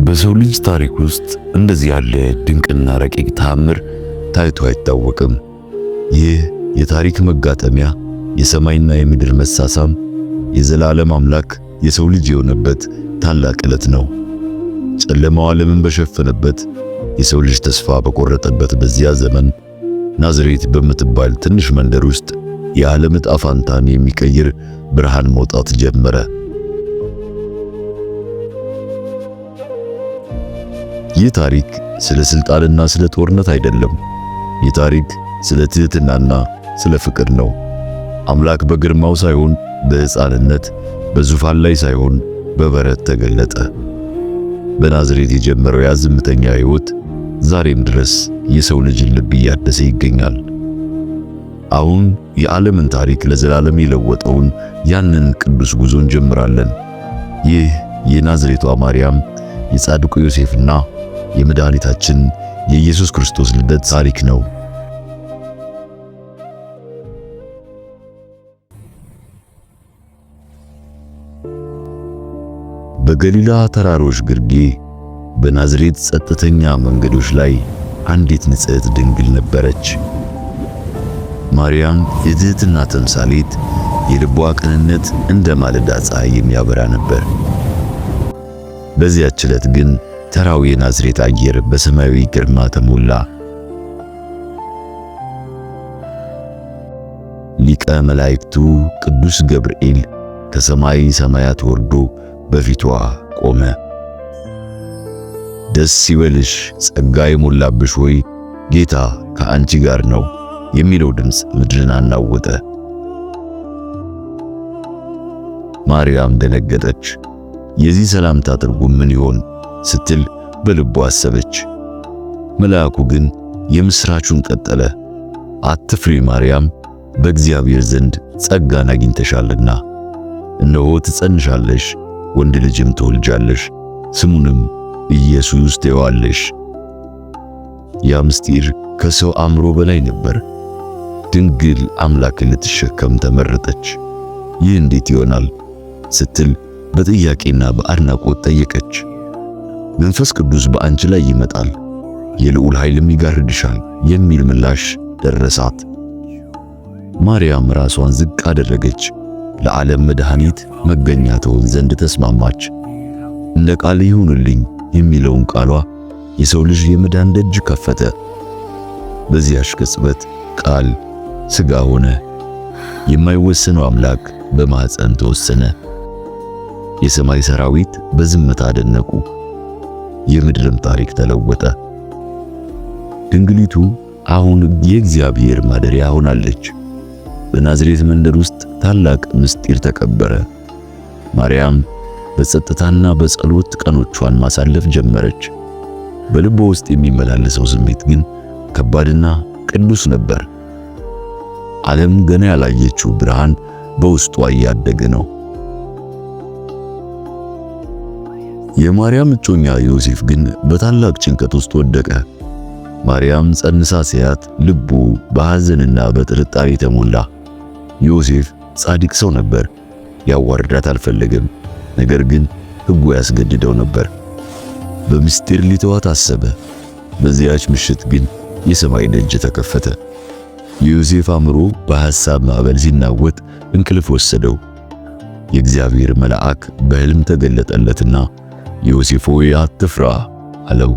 በሰው ልጅ ታሪክ ውስጥ እንደዚህ ያለ ድንቅና ረቂቅ ተአምር ታይቶ አይታወቅም። ይህ የታሪክ መጋጠሚያ፣ የሰማይና የምድር መሳሳም፣ የዘላለም አምላክ የሰው ልጅ የሆነበት ታላቅ ዕለት ነው። ጨለማው ዓለምን በሸፈነበት፣ የሰው ልጅ ተስፋ በቆረጠበት በዚያ ዘመን ናዝሬት በምትባል ትንሽ መንደር ውስጥ የዓለም ዕጣ ፋንታን የሚቀይር ብርሃን መውጣት ጀመረ። ይህ ታሪክ ስለ ስልጣንና ስለ ጦርነት አይደለም። ይህ ታሪክ ስለ ትህትናና ስለ ፍቅር ነው። አምላክ በግርማው ሳይሆን በሕፃንነት፣ በዙፋን ላይ ሳይሆን በበረት ተገለጠ። በናዝሬት የጀመረው ያ ዝምተኛ ሕይወት ዛሬም ድረስ የሰው ልጅን ልብ እያደሰ ይገኛል። አሁን የዓለምን ታሪክ ለዘላለም የለወጠውን ያንን ቅዱስ ጉዞ እንጀምራለን። ይህ የናዝሬቷ ማርያም፣ የጻድቁ ዮሴፍና የመድኃኒታችን የኢየሱስ ክርስቶስ ልደት ታሪክ ነው። በገሊላ ተራሮች ግርጌ በናዝሬት ጸጥተኛ መንገዶች ላይ አንዲት ንጽሕት ድንግል ነበረች። ማርያም የትህትና ተምሳሌት፣ የልቧ ቅንነት እንደ ማለዳ ፀሐይ የሚያበራ ነበር። በዚያች ዕለት ግን ተራው የናዝሬት አየር በሰማያዊ ግርማ ተሞላ። ሊቀ መላእክቱ ቅዱስ ገብርኤል ከሰማይ ሰማያት ወርዶ በፊቷ ቆመ። ደስ ይበልሽ ጸጋ የሞላብሽ ሆይ ጌታ ከአንቺ ጋር ነው የሚለው ድምፅ ምድርን አናወጠ። ማርያም ደነገጠች። የዚህ ሰላምታ ትርጉም ምን ይሆን ስትል በልቧ አሰበች። መልአኩ ግን የምስራቹን ቀጠለ። አትፍሪ ማርያም፣ በእግዚአብሔር ዘንድ ጸጋን አግኝተሻልና፣ እነሆ ትጸንሻለሽ፣ ወንድ ልጅም ትወልጃለሽ፣ ስሙንም ኢየሱስ ትይዋለሽ። ያ ምስጢር ከሰው አእምሮ በላይ ነበር። ድንግል አምላክን ልትሸከም ተመረጠች። ይህ እንዴት ይሆናል ስትል በጥያቄና በአድናቆት ጠየቀች። መንፈስ ቅዱስ በአንቺ ላይ ይመጣል፣ የልዑል ኃይልም ይጋርድሻል የሚል ምላሽ ደረሳት። ማርያም ራሷን ዝቅ አደረገች፣ ለዓለም መድኃኒት መገኛ ትሆን ዘንድ ተስማማች። እንደ ቃል ይሁንልኝ የሚለውን ቃሏ የሰው ልጅ የመዳን ደጅ ከፈተ። በዚያች ቅጽበት ቃል ሥጋ ሆነ። የማይወሰነው አምላክ በማኅፀን ተወሰነ። የሰማይ ሰራዊት በዝምታ አደነቁ። የምድርም ታሪክ ተለወጠ። ድንግሊቱ አሁን የእግዚአብሔር ማደሪያ ሆናለች። በናዝሬት መንደር ውስጥ ታላቅ ምስጢር ተቀበረ። ማርያም በጸጥታና በጸሎት ቀኖቿን ማሳለፍ ጀመረች። በልቧ ውስጥ የሚመላለሰው ስሜት ግን ከባድና ቅዱስ ነበር። ዓለም ገና ያላየችው ብርሃን በውስጧ እያደገ ነው። የማርያም እጮኛ ዮሴፍ ግን በታላቅ ጭንቀት ውስጥ ወደቀ። ማርያም ጸንሳ ሲያት ልቡ በሐዘንና በጥርጣሬ ተሞላ። ዮሴፍ ጻድቅ ሰው ነበር፣ ሊያዋርዳት አልፈለገም። ነገር ግን ሕጉ ያስገድደው ነበር። በምስጢር ሊተዋት አሰበ። በዚያች ምሽት ግን የሰማይ ደጅ ተከፈተ። የዮሴፍ አእምሮ በሐሳብ ማዕበል ሲናወጥ እንቅልፍ ወሰደው። የእግዚአብሔር መልአክ በሕልም ተገለጠለትና ዮሴፍ ሆይ አትፍራ አለው።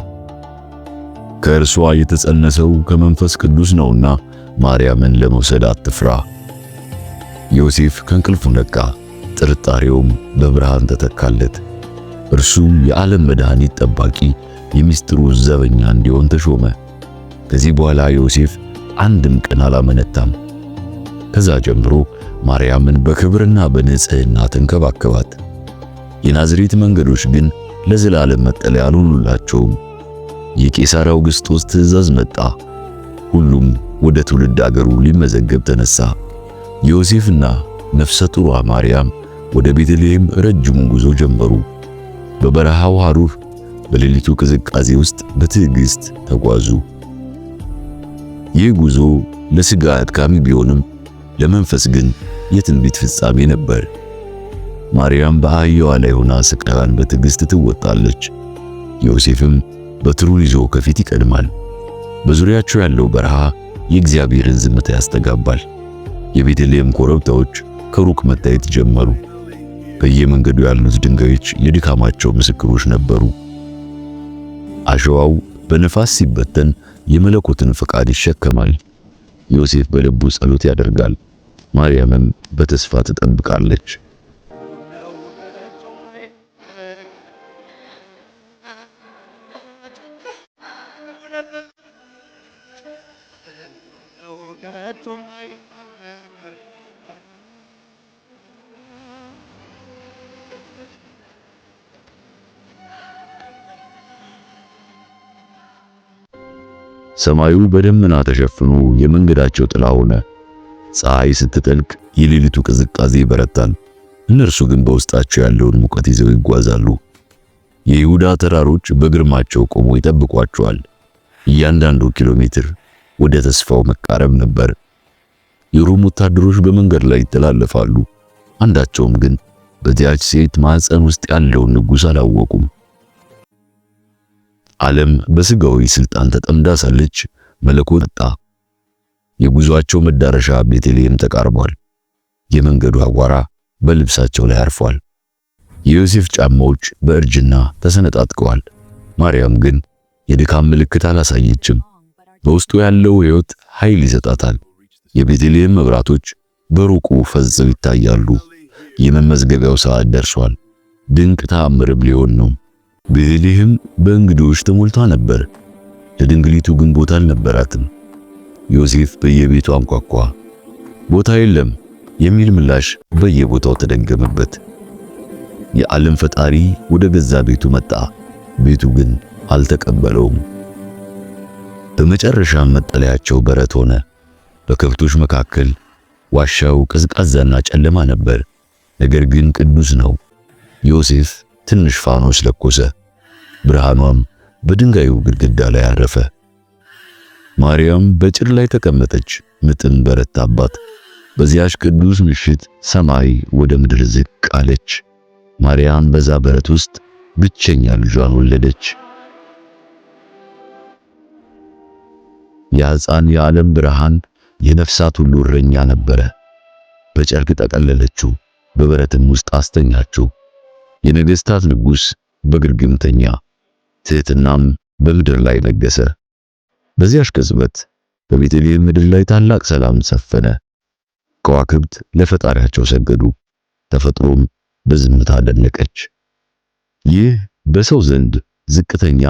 ከእርሷ የተጸነሰው ከመንፈስ ቅዱስ ነውና ማርያምን ለመውሰድ አትፍራ። ዮሴፍ ከእንቅልፉ ነቃ፣ ጥርጣሬውም በብርሃን ተተካለት። እርሱም የዓለም መድኃኒት ጠባቂ፣ የሚስጥሩ ዘበኛ እንዲሆን ተሾመ። ከዚህ በኋላ ዮሴፍ አንድም ቀን አላመነታም። ከዛ ጀምሮ ማርያምን በክብርና በንጽሕና ተንከባከባት። የናዝሬት መንገዶች ግን ለዘላለም መጠለያ አልሆኑላቸውም። የቄሳር አውግስጦስ ትእዛዝ መጣ። ሁሉም ወደ ትውልድ አገሩ ሊመዘገብ ተነሳ። ዮሴፍና ነፍሰ ጡሯ ማርያም ወደ ቤተልሔም ረጅሙን ጉዞ ጀመሩ። በበረሃው ሐሩር፣ በሌሊቱ ቅዝቃዜ ውስጥ በትዕግስት ተጓዙ። ይህ ጉዞ ለሥጋ አድካሚ ቢሆንም ለመንፈስ ግን የትንቢት ፍጻሜ ነበር። ማርያም በአህያዋ ላይ ሆና ስቃዩን በትዕግስት ትወጣለች። ዮሴፍም በትሩን ይዞ ከፊት ይቀድማል። በዙሪያቸው ያለው በረሃ የእግዚአብሔርን ዝምታ ያስተጋባል። የቤተልሔም ኮረብታዎች ከሩቅ መታየት ጀመሩ። በየመንገዱ ያሉት ድንጋዮች የድካማቸው ምስክሮች ነበሩ። አሸዋው በነፋስ ሲበተን የመለኮትን ፈቃድ ይሸከማል። ዮሴፍ በልቡ ጸሎት ያደርጋል። ማርያምም በተስፋ ትጠብቃለች። ሰማዩ በደመና ተሸፍኖ የመንገዳቸው ጥላ ሆነ። ፀሐይ ስትጠልቅ የሌሊቱ ቅዝቃዜ ይበረታል። እነርሱ ግን በውስጣቸው ያለውን ሙቀት ይዘው ይጓዛሉ። የይሁዳ ተራሮች በግርማቸው ቆመው ይጠብቋቸዋል። እያንዳንዱ ኪሎ ሜትር ወደ ተስፋው መቃረብ ነበር። የሮም ወታደሮች በመንገድ ላይ ይተላለፋሉ። አንዳቸውም ግን በዚያች ሴት ማኅፀን ውስጥ ያለውን ንጉሥ አላወቁም። ዓለም በሥጋዊ ሥልጣን ተጠምዳ ሳለች መለኮት መጣ። የጉዟቸው መዳረሻ ቤተልሔም ተቃርቧል። የመንገዱ አቧራ በልብሳቸው ላይ አርፏል። የዮሴፍ ጫማዎች በእርጅና ተሰነጣጥቀዋል። ማርያም ግን የድካም ምልክት አላሳየችም። በውስጡ ያለው ሕይወት ኃይል ይሰጣታል። የቤተልሔም መብራቶች በሩቁ ፈዘው ይታያሉ። የመመዝገቢያው ሰዓት ደርሷል። ድንቅ ተአምርም ሊሆን ነው። ቤተልሔም በእንግዶች ተሞልታ ነበር። ለድንግሊቱ ግን ቦታ አልነበራትም። ዮሴፍ በየቤቱ አንኳኳ። ቦታ የለም የሚል ምላሽ በየቦታው ተደገመበት። የዓለም ፈጣሪ ወደ ገዛ ቤቱ መጣ። ቤቱ ግን አልተቀበለውም። በመጨረሻም መጠለያቸው በረት ሆነ። በከብቶች መካከል ዋሻው ቀዝቃዛና ጨለማ ነበር፣ ነገር ግን ቅዱስ ነው። ዮሴፍ ትንሽ ፋኖስ ለኮሰ። ብርሃኗም በድንጋዩ ግድግዳ ላይ አረፈ። ማርያም በጭድ ላይ ተቀመጠች። ምጥም በረታባት። በዚያች ቅዱስ ምሽት ሰማይ ወደ ምድር ዝቅ አለች። ማርያም በዛ በረት ውስጥ ብቸኛ ልጇን ወለደች። የሕፃን የዓለም ብርሃን የነፍሳት ሁሉ እረኛ ነበረ። በጨርቅ ጠቀለለችው፣ በበረትም ውስጥ አስተኛችው። የነገሥታት ንጉሥ በግርግም ተኛ፣ ትሕትናም በምድር ላይ ነገሰ። በዚያች ቅጽበት በቤተልሔም ምድር ላይ ታላቅ ሰላም ሰፈነ። ከዋክብት ለፈጣሪያቸው ሰገዱ፣ ተፈጥሮም በዝምታ ደነቀች። ይህ በሰው ዘንድ ዝቅተኛ፣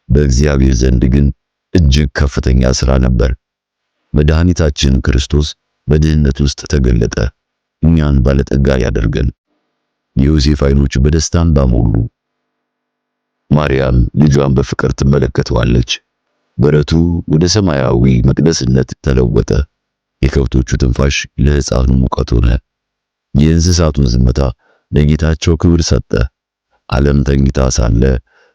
በእግዚአብሔር ዘንድ ግን እጅግ ከፍተኛ ሥራ ነበር። መድኃኒታችን ክርስቶስ በድህነት ውስጥ ተገለጠ፣ እኛን ባለጠጋ ያደርገን። የዮሴፍ ዓይኖች በደስታ ባሞሉ። ማርያም ልጇን በፍቅር ትመለከተዋለች። በረቱ ወደ ሰማያዊ መቅደስነት ተለወጠ። የከብቶቹ ትንፋሽ ለሕፃኑ ሙቀት ሆነ። የእንስሳቱን ዝምታ ለጌታቸው ክብር ሰጠ። ዓለም ተኝታ ሳለ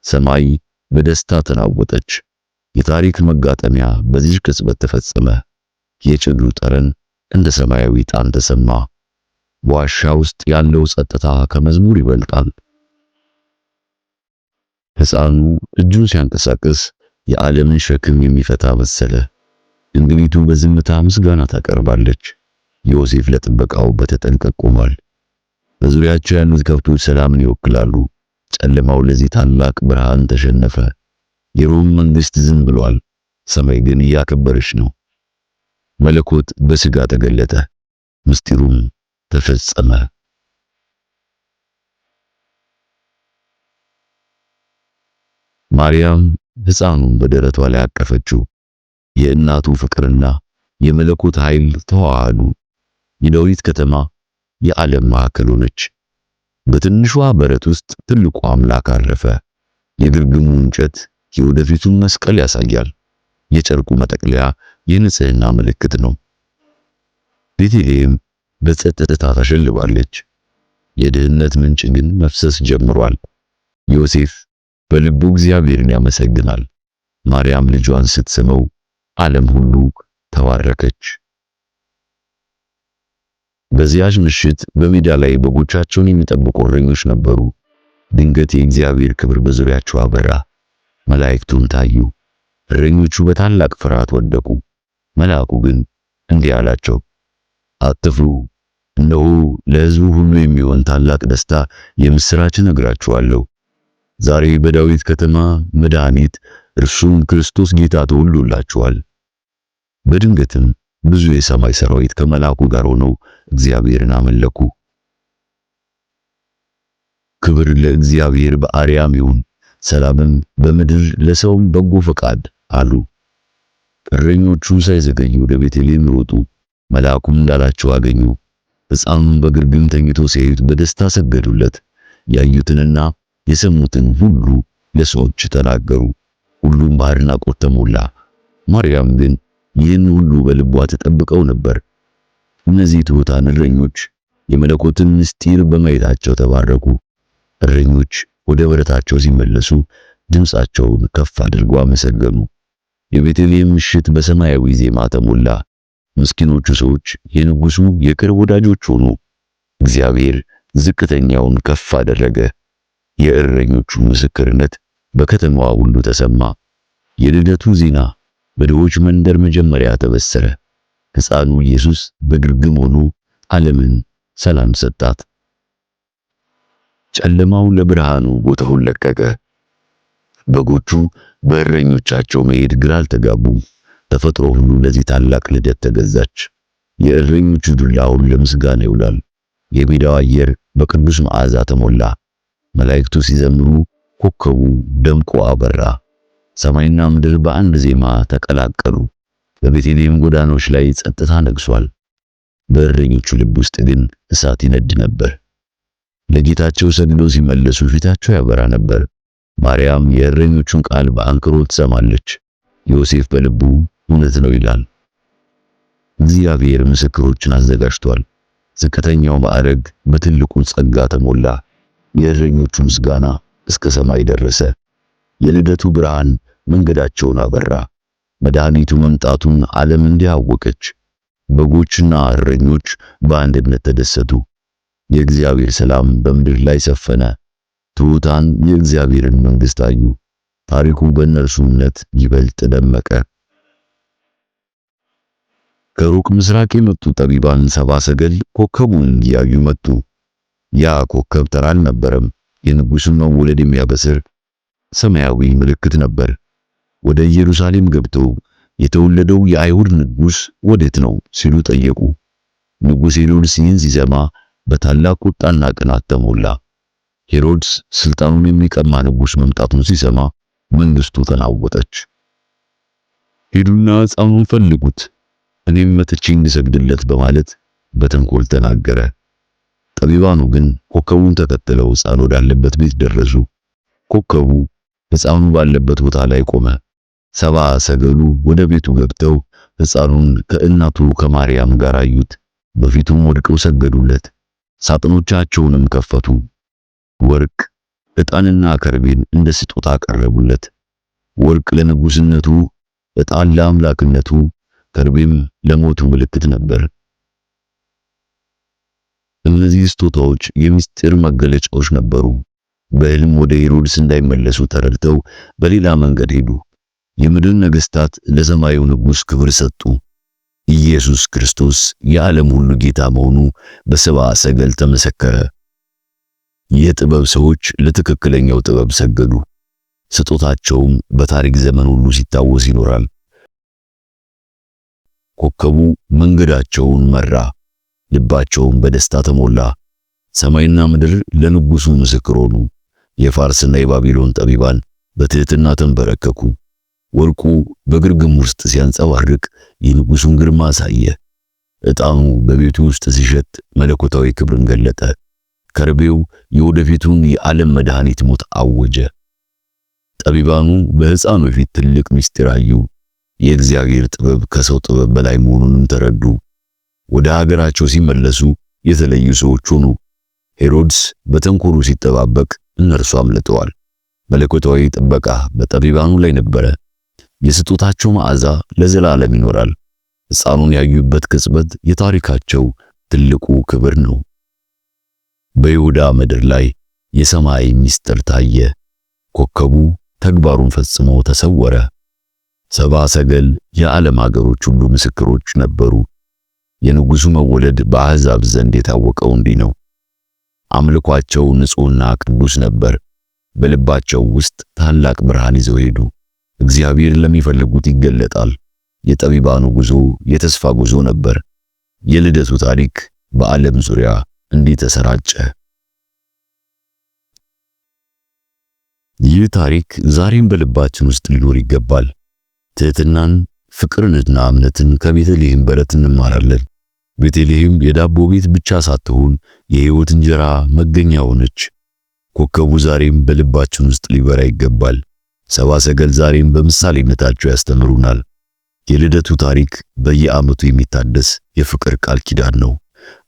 ሰማይ በደስታ ተናወጠች። የታሪክ መጋጠሚያ በዚህ ቅጽበት ተፈጸመ። የጭዱ ጠረን እንደ ሰማያዊ ዕጣን ተሰማ። በዋሻ ውስጥ ያለው ጸጥታ ከመዝሙር ይበልጣል። ሕፃኑ እጁን ሲያንቀሳቅስ የዓለምን ሸክም የሚፈታ መሰለ። ድንግሊቱ በዝምታ ምስጋና ታቀርባለች። ዮሴፍ ለጥበቃው በተጠንቀቅ ቆሟል። በዙሪያቸው ያሉት ከብቶች ሰላምን ይወክላሉ። ጨለማው ለዚህ ታላቅ ብርሃን ተሸነፈ። የሮም መንግስት ዝም ብሏል። ሰማይ ግን እያከበረች ነው። መለኮት በሥጋ ተገለጠ፣ ምስጢሩም ተፈጸመ። ማርያም ሕፃኑን በደረቷ ላይ አቀፈችው። የእናቱ ፍቅርና የመለኮት ኃይል ተዋሃዱ። የዳዊት ከተማ የዓለም ማዕከል ሆነች። በትንሿ በረት ውስጥ ትልቁ አምላክ አረፈ። የግርግሙ እንጨት የወደፊቱን መስቀል ያሳያል። የጨርቁ መጠቅለያ የንጽህና ምልክት ነው። ቤተልሔም በጸጥታ ተሸልባለች። የድህነት ምንጭ ግን መፍሰስ ጀምሯል። ዮሴፍ በልቡ እግዚአብሔርን ያመሰግናል። ማርያም ልጇን ስትስመው ዓለም ሁሉ ተባረከች። በዚያች ምሽት በሜዳ ላይ በጎቻቸውን የሚጠብቁ እረኞች ነበሩ። ድንገት የእግዚአብሔር ክብር በዙሪያቸው አበራ። መላእክቱም ታዩ። እረኞቹ በታላቅ ፍርሃት ወደቁ። መልአኩ ግን እንዲህ አላቸው፣ አትፍሩ፣ እነሆ ለሕዝቡ ሁሉ የሚሆን ታላቅ ደስታ የምሥራች እነግራችኋለሁ። ዛሬ በዳዊት ከተማ መድኃኒት እርሱም ክርስቶስ ጌታ ተወልዶላችኋል። በድንገትም ብዙ የሰማይ ሰራዊት ከመልአኩ ጋር ሆነው እግዚአብሔርን አመለኩ። ክብር ለእግዚአብሔር በአርያም ይሁን፣ ሰላምም በምድር ለሰውም በጎ ፈቃድ አሉ። እረኞቹ ሳይዘገዩ ወደ ቤተልሔም ሮጡ። መልአኩም እንዳላቸው አገኙ። ሕፃኑን በግርግም ተኝቶ ሲያዩት በደስታ ሰገዱለት። ያዩትንና የሰሙትን ሁሉ ለሰዎች ተናገሩ። ሁሉም በአድናቆት ተሞላ። ማርያም ግን ይህን ሁሉ በልቧ ተጠብቀው ነበር። እነዚህ ትሑታን እረኞች የመለኮትን ምስጢር በማየታቸው ተባረኩ። እረኞች ወደ በረታቸው ሲመለሱ ድምፃቸውን ከፍ አድርገው አመሰገኑ። የቤተልሔም ምሽት በሰማያዊ ዜማ ተሞላ። ምስኪኖቹ ሰዎች የንጉሡ የቅርብ ወዳጆች ሆኑ። እግዚአብሔር ዝቅተኛውን ከፍ አደረገ። የእረኞቹ ምስክርነት በከተማዋ ሁሉ ተሰማ። የልደቱ ዜና በድሆች መንደር መጀመሪያ ተበሰረ። ሕፃኑ ኢየሱስ በግርግም ሆኖ ዓለምን ሰላም ሰጣት። ጨለማው ለብርሃኑ ቦታውን ለቀቀ። በጎቹ በእረኞቻቸው መሄድ ግራ አልተጋቡም። ተፈጥሮ ሁሉ ለዚህ ታላቅ ልደት ተገዛች። የእረኞቹ ዱላ አሁን ለምስጋና ይውላል። የሜዳው አየር በቅዱስ መዓዛ ተሞላ። መላእክቱ ሲዘምሩ ኮከቡ ደምቆ አበራ። ሰማይና ምድር በአንድ ዜማ ተቀላቀሉ። በቤተልሔም ጎዳናዎች ላይ ጸጥታ ነግሷል። በእረኞቹ ልብ ውስጥ ግን እሳት ይነድ ነበር። ለጌታቸው ሰግደው ሲመለሱ ፊታቸው ያበራ ነበር። ማርያም የእረኞቹን ቃል በአንክሮ ትሰማለች። ዮሴፍ በልቡ እውነት ነው ይላል። እግዚአብሔር ምስክሮችን አዘጋጅቷል። ዝቅተኛው ማዕረግ በትልቁ ጸጋ ተሞላ። የእረኞቹ ምስጋና እስከ ሰማይ ደረሰ። የልደቱ ብርሃን መንገዳቸውን አበራ። መድኃኒቱ መምጣቱን ዓለም እንዲያወቀች በጎችና እረኞች በአንድነት ተደሰቱ። የእግዚአብሔር ሰላም በምድር ላይ ሰፈነ። ትሑታን የእግዚአብሔርን መንግሥት አዩ። ታሪኩ በእነርሱ እምነት ይበልጥ ደመቀ። ከሩቅ ምስራቅ የመጡ ጠቢባን ሰብአ ሰገል ኮከቡን እያዩ መጡ። ያ ኮከብ ተራ አልነበረም። የንጉሡን መወለድ የሚያበስር ሰማያዊ ምልክት ነበር። ወደ ኢየሩሳሌም ገብተው የተወለደው የአይሁድ ንጉሥ ወዴት ነው ሲሉ ጠየቁ። ንጉሥ ሄሮድስ ይህን ሲሰማ በታላቅ ቁጣና ቅናት ተሞላ። ሄሮድስ ስልጣኑን የሚቀማ ንጉሥ መምጣቱን ሲሰማ መንግስቱ ተናወጠች። ሂዱና ሕፃኑን ፈልጉት፣ እኔም መጥቼ እንድሰግድለት በማለት በተንኮል ተናገረ። ጠቢባኑ ግን ኮከቡን ተከትለው ሕፃኑ ወዳለበት ቤት ደረሱ። ኮከቡ ሕፃኑ ባለበት ቦታ ላይ ቆመ። ሰብአ ሰገሉ ወደ ቤቱ ገብተው ሕፃኑን ከእናቱ ከማርያም ጋር አዩት። በፊቱም ወድቀው ሰገዱለት። ሳጥኖቻቸውንም ከፈቱ። ወርቅ፣ ዕጣንና ከርቤን እንደ ስጦታ አቀረቡለት። ወርቅ ለንጉሥነቱ፣ ዕጣን ለአምላክነቱ፣ ከርቤም ለሞቱ ምልክት ነበር። እነዚህ ስጦታዎች የምስጢር መገለጫዎች ነበሩ። በሕልም ወደ ሄሮድስ እንዳይመለሱ ተረድተው በሌላ መንገድ ሄዱ። የምድር ነገሥታት ለሰማዩ ንጉሥ ክብር ሰጡ። ኢየሱስ ክርስቶስ የዓለም ሁሉ ጌታ መሆኑ በሰብአ ሰገል ተመሰከረ። የጥበብ ሰዎች ለትክክለኛው ጥበብ ሰገዱ። ስጦታቸውም በታሪክ ዘመን ሁሉ ሲታወስ ይኖራል። ኮከቡ መንገዳቸውን መራ፣ ልባቸውም በደስታ ተሞላ። ሰማይና ምድር ለንጉሡ ምስክር ሆኑ። የፋርስና የባቢሎን ጠቢባን በትሕትና ተንበረከኩ። ወርቁ በግርግም ውስጥ ሲያንጸባርቅ የንጉሡን ግርማ አሳየ። ዕጣኑ በቤቱ ውስጥ ሲሸት መለኮታዊ ክብርን ገለጠ። ከርቤው የወደፊቱን የዓለም መድኃኒት ሞት አወጀ። ጠቢባኑ በሕፃኑ ፊት ትልቅ ምስጢር አዩ። የእግዚአብሔር ጥበብ ከሰው ጥበብ በላይ መሆኑንም ተረዱ። ወደ ሀገራቸው ሲመለሱ የተለዩ ሰዎች ሆኑ። ሄሮድስ በተንኮሉ ሲጠባበቅ እነርሱ አምልጠዋል። መለኮታዊ ጥበቃ በጠቢባኑ ላይ ነበረ። የስጦታቸው መዓዛ ለዘላለም ይኖራል። ሕፃኑን ያዩበት ቅጽበት የታሪካቸው ትልቁ ክብር ነው። በይሁዳ ምድር ላይ የሰማይ ምስጢር ታየ። ኮከቡ ተግባሩን ፈጽሞ ተሰወረ። ሰብአ ሰገል የዓለም አገሮች ሁሉ ምስክሮች ነበሩ። የንጉሡ መወለድ በአሕዛብ ዘንድ የታወቀው እንዲህ ነው። አምልኳቸው ንጹሕና ቅዱስ ነበር። በልባቸው ውስጥ ታላቅ ብርሃን ይዘው ሄዱ። እግዚአብሔር ለሚፈልጉት ይገለጣል። የጠቢባኑ ጉዞ የተስፋ ጉዞ ነበር። የልደቱ ታሪክ በዓለም ዙሪያ እንዲህ ተሰራጨ። ይህ ታሪክ ዛሬም በልባችን ውስጥ ሊኖር ይገባል። ትሕትናን፣ ፍቅርንና እምነትን ከቤተልሔም በረት እንማራለን። ቤተልሔም የዳቦ ቤት ብቻ ሳትሆን የሕይወት እንጀራ መገኛ ሆነች። ኮከቡ ዛሬም በልባችን ውስጥ ሊበራ ይገባል። ሰብአ ሰገል ዛሬም በምሳሌነታቸው ያስተምሩናል። የልደቱ ታሪክ በየዓመቱ የሚታደስ የፍቅር ቃል ኪዳን ነው።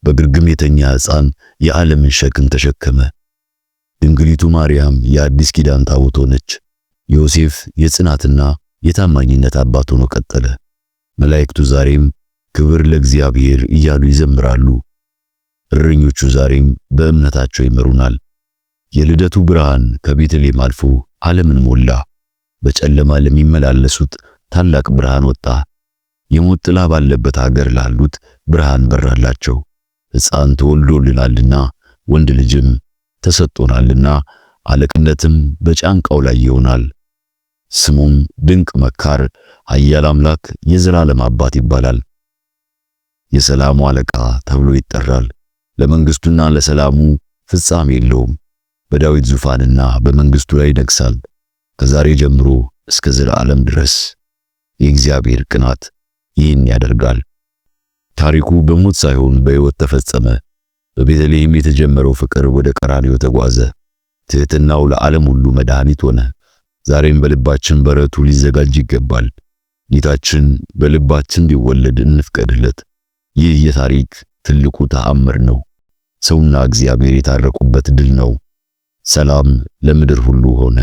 በግርግም የተኛ ሕፃን የዓለምን ሸክም ተሸከመ። ድንግሊቱ ማርያም የአዲስ ኪዳን ታቦት ሆነች። ዮሴፍ የጽናትና የታማኝነት አባት ሆኖ ቀጠለ። መላእክቱ ዛሬም ክብር ለእግዚአብሔር እያሉ ይዘምራሉ። እረኞቹ ዛሬም በእምነታቸው ይመሩናል። የልደቱ ብርሃን ከቤተልሔም አልፎ ዓለምን ሞላ። በጨለማ ለሚመላለሱት ታላቅ ብርሃን ወጣ። የሞት ጥላ ባለበት ሀገር ላሉት ብርሃን በራላቸው። ሕፃን ተወልዶልናልና ወንድ ልጅም ተሰጥቶናልና አለቅነትም በጫንቃው ላይ ይሆናል። ስሙም ድንቅ መካር፣ ኃያል አምላክ፣ የዘላለም አባት ይባላል። የሰላሙ አለቃ ተብሎ ይጠራል። ለመንግስቱና ለሰላሙ ፍጻሜ የለውም። በዳዊት ዙፋንና በመንግስቱ ላይ ይነግሣል ከዛሬ ጀምሮ እስከ ዘላለም ድረስ። የእግዚአብሔር ቅናት ይህን ያደርጋል። ታሪኩ በሞት ሳይሆን በሕይወት ተፈጸመ። በቤተልሔም የተጀመረው ፍቅር ወደ ቀራንዮ ተጓዘ። ትሕትናው ለዓለም ሁሉ መድኃኒት ሆነ። ዛሬም በልባችን በረቱ ሊዘጋጅ ይገባል። ጌታችን በልባችን እንዲወለድ እንፍቀድለት። ይህ የታሪክ ትልቁ ተአምር ነው። ሰውና እግዚአብሔር የታረቁበት ድል ነው። ሰላም ለምድር ሁሉ ሆነ።